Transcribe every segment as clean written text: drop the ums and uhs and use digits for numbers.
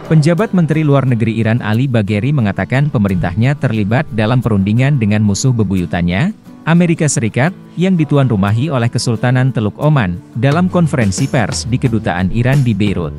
Penjabat Menteri Luar Negeri Iran Ali Bagheri mengatakan pemerintahnya terlibat dalam perundingan dengan musuh bebuyutannya, Amerika Serikat, yang dituan rumahi oleh Kesultanan Teluk Oman, dalam konferensi pers di Kedutaan Iran di Beirut.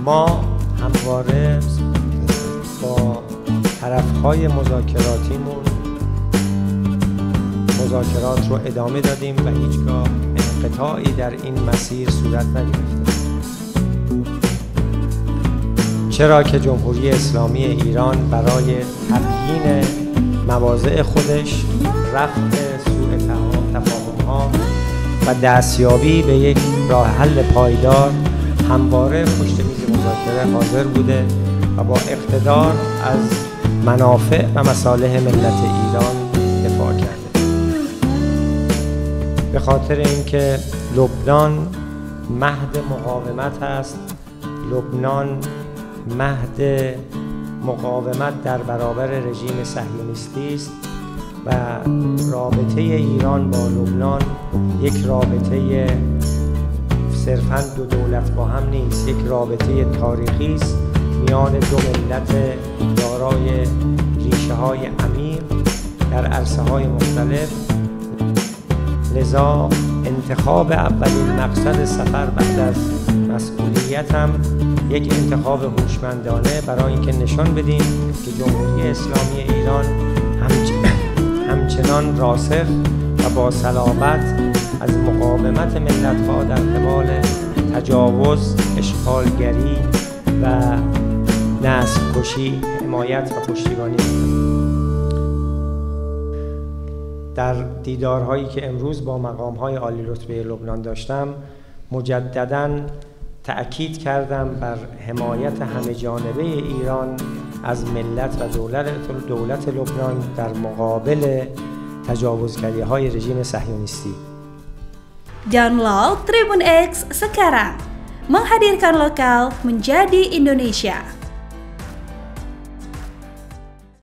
ما همواره با طرف‌های مذاکراتیمون مذاکرات رو ادامه دادیم و هیچگاه انقطاعی در این مسیر صورت نگرفته. چرا که جمهوری اسلامی ایران برای تبیین مواضع خودش، رفع سوء تفاهم‌ها و دستیابی به یک راه حل پایدار همواره پشت میز مذاکره حاضر بوده و با اقتدار از منافع و مصالح ملت ایران دفاع کرده. به خاطر اینکه لبنان مهد مقاومت است، لبنان مهد مقاومت در برابر رژیم صهیونیستی است و رابطه ایران با لبنان یک رابطه صرفاً دو دولت با هم نیست، یک رابطه تاریخی است میان دو ملت دارای ریشه‌های عمیق در عرصه‌های مختلف. لذا انتخاب اولین مقصد سفر بعد از مسئولیت هم یک انتخاب هوشمندانه برای اینکه نشان بدیم که جمهوری اسلامی ایران همچنان راسخ و با صلابت از مقاومت ملت‌ها در قبال تجاوز، اشغالگری و نسل‌کشی حمایت و پشتیبانی می‌کند. در دیدارهایی که امروز با مقام‌های عالی رتبه لبنان داشتم، مجدداً تأکید کردم بر حمایت همه‌جانبه ایران از ملت و دولت لبنان در مقابل تجاوزگری‌های رژیم صهیونیستی. Download Tribun X sekarang, menghadirkan lokal menjadi Indonesia.